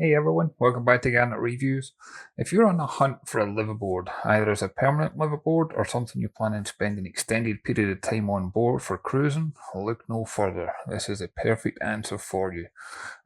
Hey everyone, welcome back to Garnock Reviews. If you're on the hunt for a liveaboard, either as a permanent liveaboard or something you plan on spending an extended period of time on board for cruising, look no further. This is the perfect answer for you.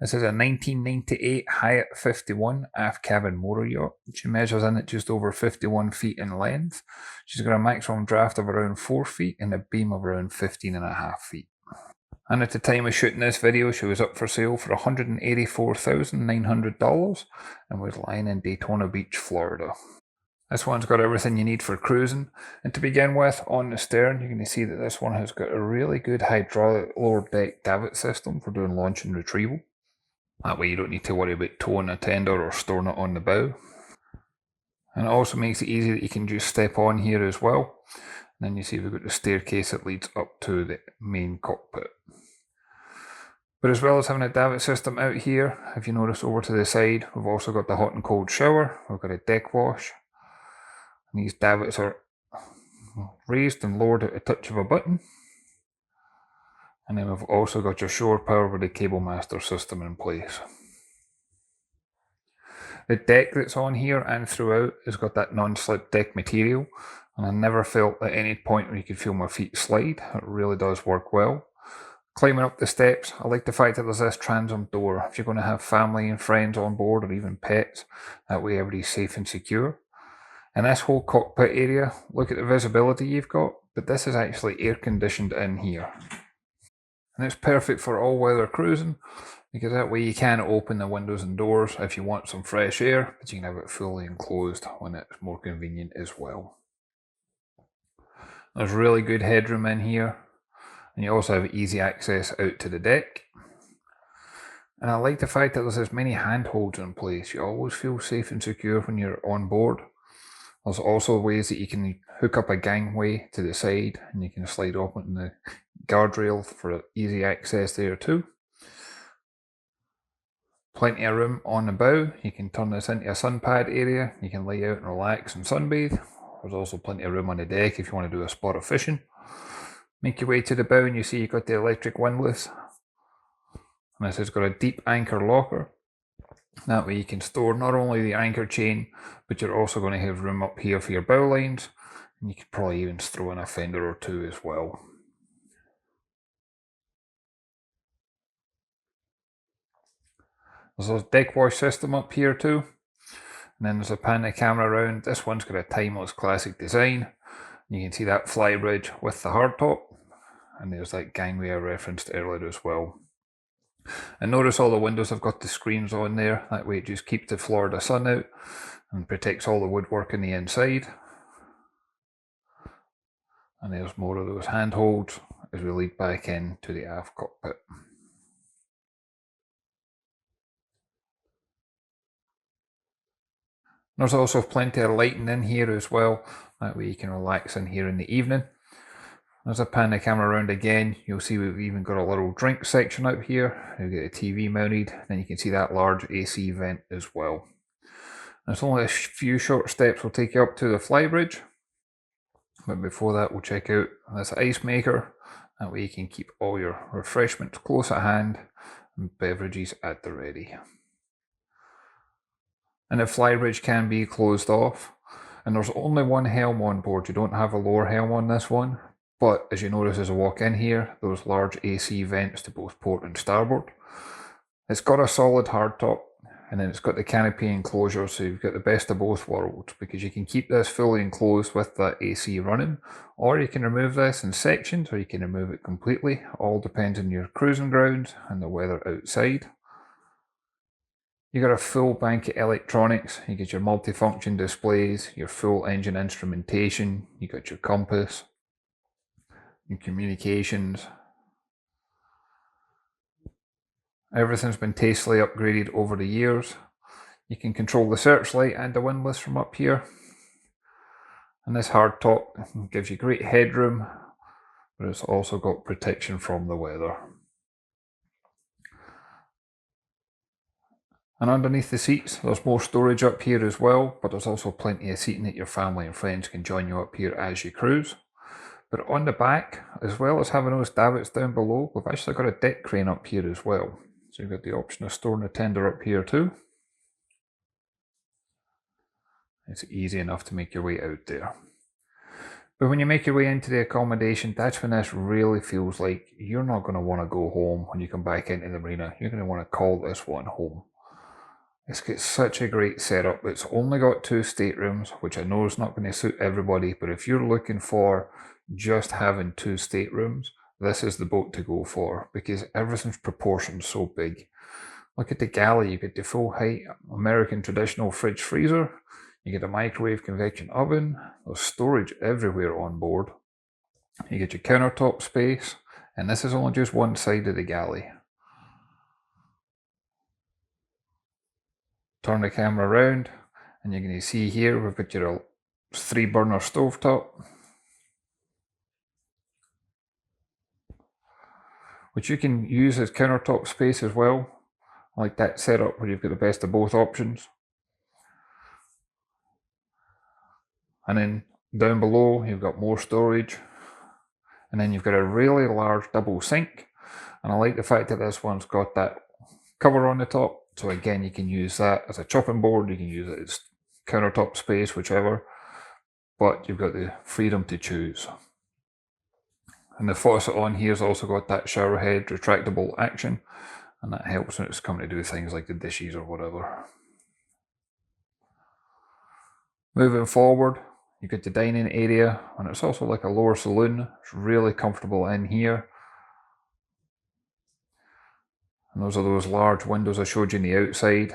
This is a 1998 Hyatt 51 aft cabin motor yacht. She measures in at just over 51 feet in length. She's got a maximum draft of around 4 feet and a beam of around 15.5 feet. And at the time of shooting this video, she was up for sale for $184,900 and was lying in Daytona Beach, Florida. This one's got everything you need for cruising. And to begin with, on the stern, you can see that this one has got a really good hydraulic lower deck davit system for doing launch and retrieval. That way you don't need to worry about towing a tender or storing it on the bow. And it also makes it easy that you can just step on here as well. And then you see we've got the staircase that leads up to the main cockpit. But as well as having a davit system out here, if you notice over to the side, we've also got the hot and cold shower, we've got a deck wash, and these davits are raised and lowered at a touch of a button. And then we've also got your shore power with the cable master system in place. The deck that's on here and throughout has got that non-slip deck material, and I never felt at any point where you could feel my feet slide. It really does work well. Climbing up the steps, I like the fact that there's this transom door. If you're going to have family and friends on board or even pets, that way everybody's safe and secure. And this whole cockpit area, look at the visibility you've got, but this is actually air conditioned in here. And it's perfect for all weather cruising, because that way you can open the windows and doors if you want some fresh air, but you can have it fully enclosed when it's more convenient as well. There's really good headroom in here. And you also have easy access out to the deck. And I like the fact that there's as many handholds in place. You always feel safe and secure when you're on board. There's also ways that you can hook up a gangway to the side and you can slide open the guardrail for easy access there too. Plenty of room on the bow. You can turn this into a sun pad area. You can lay out and relax and sunbathe. There's also plenty of room on the deck if you want to do a spot of fishing. Make your way to the bow and you see you've got the electric windlass. And this has got a deep anchor locker. That way you can store not only the anchor chain, but you're also going to have room up here for your bow lines. And you could probably even throw in a fender or two as well. There's a deck wash system up here too. And then there's a pan the camera around. This one's got a timeless classic design. You can see that flybridge with the hardtop. And there's that gangway I referenced earlier as well. And notice all the windows have got the screens on there. That way it just keeps the Florida sun out and protects all the woodwork in the inside. And there's more of those handholds as we lead back into the aft cockpit. There's also plenty of lighting in here as well. That way you can relax in here in the evening. As I pan the camera around again, you'll see we've even got a little drink section out here. We've got a TV mounted, then you can see that large AC vent as well. There's only a few short steps will take you up to the flybridge. But before that, we'll check out this ice maker. That way you can keep all your refreshments close at hand and beverages at the ready. And the flybridge can be closed off. And there's only one helm on board. You don't have a lower helm on this one. But as you notice as I walk in here, those large AC vents to both port and starboard. It's got a solid hardtop, and then it's got the canopy enclosure, so you've got the best of both worlds, because you can keep this fully enclosed with that AC running, or you can remove this in sections, or you can remove it completely. All depends on your cruising grounds and the weather outside. You got a full bank of electronics. You get your multifunction displays, your full engine instrumentation, you got your compass, your communications. Everything's been tastefully upgraded over the years. You can control the searchlight and the windlass from up here. And this hardtop gives you great headroom, but it's also got protection from the weather. And underneath the seats, there's more storage up here as well, but there's also plenty of seating that your family and friends can join you up here as you cruise. But on the back, as well as having those davits down below, we've actually got a deck crane up here as well. So you've got the option of storing a tender up here too. It's easy enough to make your way out there. But when you make your way into the accommodation, that's when this really feels like you're not going to want to go home when you come back into the marina. You're going to want to call this one home. It's got such a great setup. It's only got 2 staterooms, which I know is not going to suit everybody, but if you're looking for just having 2 staterooms, this is the boat to go for, because everything's proportioned so big. Look at the galley. You get the full height American traditional fridge freezer. You get a microwave convection oven. There's storage everywhere on board. You get your countertop space, and this is only just one side of the galley. Turn the camera around, and you're going to see here we've got your 3-burner stovetop, which you can use as countertop space as well. I like that setup where you've got the best of both options. And then down below you've got more storage, and then you've got a really large double sink, and I like the fact that this one's got that cover on the top, so again you can use that as a chopping board, you can use it as countertop space, whichever, but you've got the freedom to choose. And the faucet on here's also got that shower head retractable action, and that helps when it's coming to do things like the dishes or whatever. Moving forward, you get the dining area, and it's also like a lower saloon. It's really comfortable in here. And those are those large windows I showed you on the outside.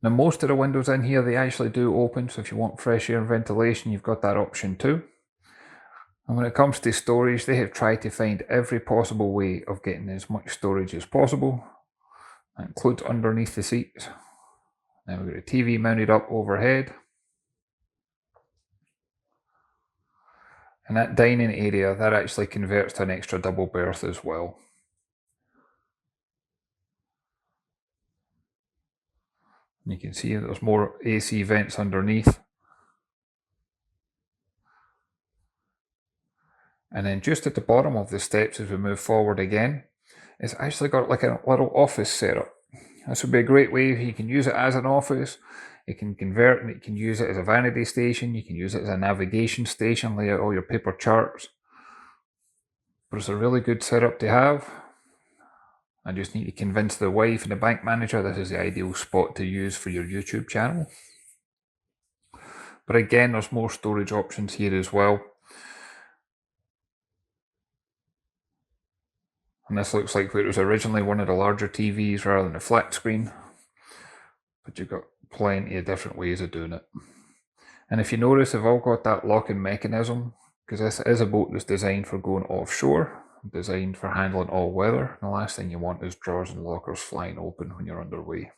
Now most of the windows in here, they actually do open, so if you want fresh air and ventilation, you've got that option too. And when it comes to storage, they have tried to find every possible way of getting as much storage as possible. That includes underneath the seats. Now we've got a TV mounted up overhead. And that dining area, that actually converts to an extra double berth as well. And you can see there's more AC vents underneath. And then just at the bottom of the steps as we move forward again, it's actually got like a little office setup. This would be a great way if you can use it as an office. It can convert and you can use it as a vanity station. You can use it as a navigation station, lay out all your paper charts. But it's a really good setup to have. I just need to convince the wife and the bank manager this is the ideal spot to use for your YouTube channel. But again, there's more storage options here as well. And this looks like where it was originally one of the larger TVs rather than a flat screen. But you've got plenty of different ways of doing it. And if you notice, they've all got that locking mechanism, because this is a boat that's designed for going offshore, designed for handling all weather. And the last thing you want is drawers and lockers flying open when you're underway.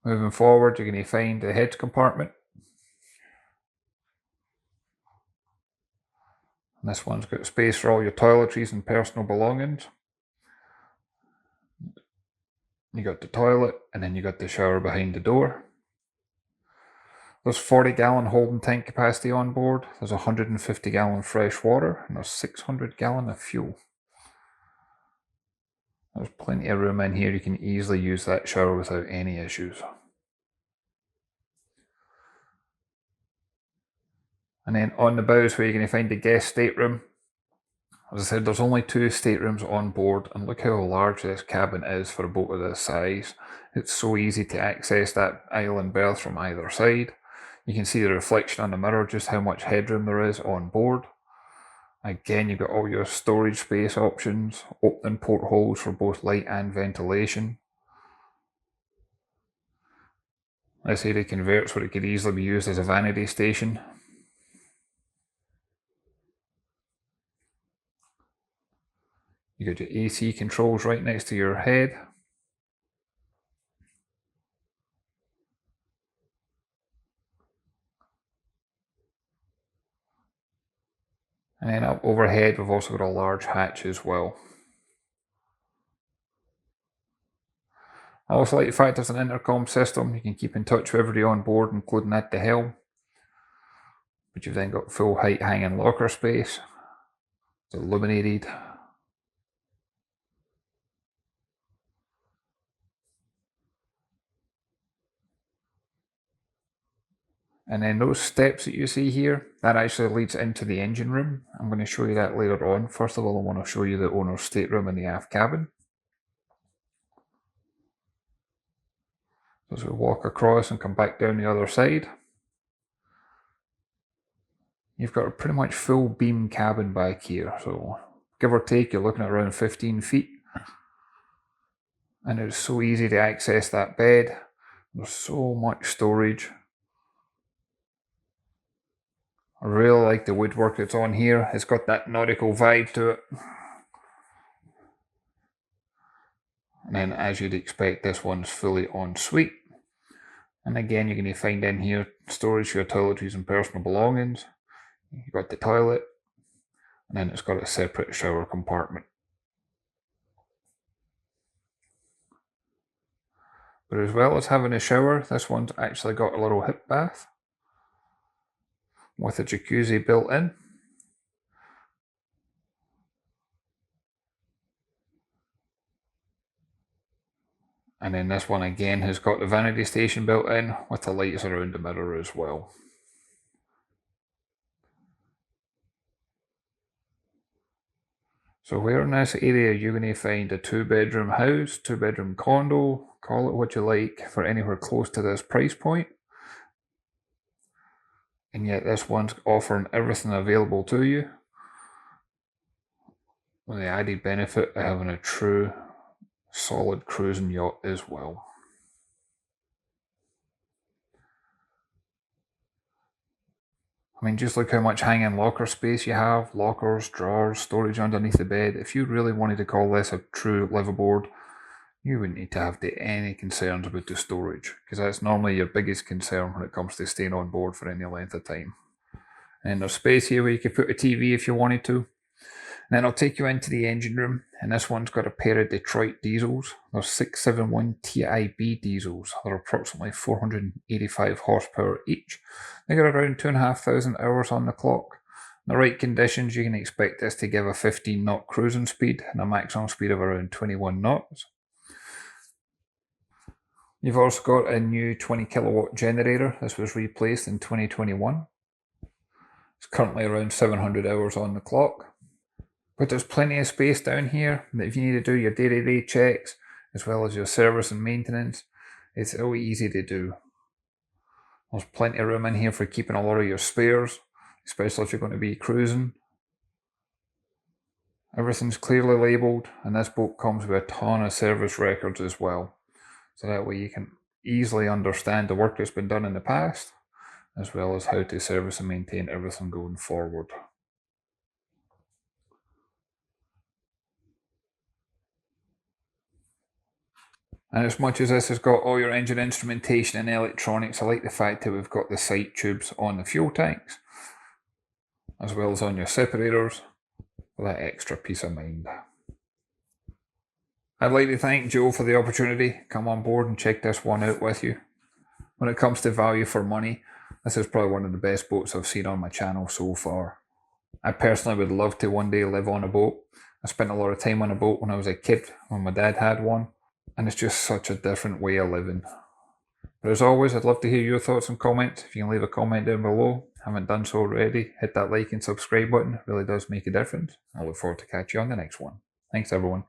Moving forward, you're going to find the heads compartment. And this one's got space for all your toiletries and personal belongings. You got the toilet, and then you got the shower behind the door. There's 40-gallon holding tank capacity on board. There's 150-gallon fresh water, and there's 600-gallon of fuel. There's plenty of room in here. You can easily use that shower without any issues. And then on the bows where you're going to find the guest stateroom. As I said, there's only 2 staterooms on board, and look how large this cabin is for a boat of this size. It's so easy to access that island berth from either side. You can see the reflection on the mirror, just how much headroom there is on board. Again, you've got all your storage space options, opening portholes for both light and ventilation. This area converts where it could easily be used as a vanity station. You got your AC controls right next to your head. And then up overhead, we've also got a large hatch as well. I also like the fact there's an intercom system. You can keep in touch with everybody on board, including at the helm. But you've then got full height hanging locker space. It's illuminated. And then those steps that you see here, that actually leads into the engine room. I'm going to show you that later on. First of all, I want to show you the owner's stateroom in the aft cabin. As we walk across and come back down the other side, you've got a pretty much full beam cabin back here. So give or take, you're looking at around 15 feet. And it's so easy to access that bed. There's so much storage. I really like the woodwork that's on here. It's got that nautical vibe to it. And then, as you'd expect, this one's fully en suite. And again, you're going to find in here storage for your toiletries and personal belongings. You've got the toilet, and then it's got a separate shower compartment. But as well as having a shower, this one's actually got a little hip bath with a jacuzzi built in. And then this one again has got the vanity station built in with the lights around the mirror as well. So where in this area you're going to find a 2-bedroom house, 2-bedroom condo, call it what you like, for anywhere close to this price point. And yet this one's offering everything available to you, with the added benefit of having a true solid cruising yacht as well. I mean, just look how much hanging locker space you have, lockers, drawers, storage underneath the bed. If you really wanted to call this a true liveaboard, you wouldn't need to have any concerns about the storage, because that's normally your biggest concern when it comes to staying on board for any length of time. And there's space here where you could put a TV if you wanted to. And then I'll take you into the engine room, and this one's got a pair of Detroit diesels. They're 671 TIB diesels. They're approximately 485 horsepower each. They got around 2,500 hours on the clock. In the right conditions, you can expect this to give a 15 knot cruising speed and a maximum speed of around 21 knots. You've also got a new 20 kilowatt generator. This was replaced in 2021. It's currently around 700 hours on the clock. But there's plenty of space down here that if you need to do your day-to-day checks, as well as your service and maintenance, it's all easy to do. There's plenty of room in here for keeping a lot of your spares, especially if you're going to be cruising. Everything's clearly labelled, and this boat comes with a ton of service records as well. So that way you can easily understand the work that's been done in the past, as well as how to service and maintain everything going forward. And as much as this has got all your engine instrumentation and electronics, I like the fact that we've got the sight tubes on the fuel tanks, as well as on your separators, for that extra peace of mind. I'd like to thank Joe for the opportunity to come on board and check this one out with you. When it comes to value for money, this is probably one of the best boats I've seen on my channel so far. I personally would love to one day live on a boat. I spent a lot of time on a boat when I was a kid, when my dad had one. And it's just such a different way of living. But as always, I'd love to hear your thoughts and comments. If you can leave a comment down below, haven't done so already, hit that like and subscribe button. It really does make a difference. I look forward to catch you on the next one. Thanks everyone.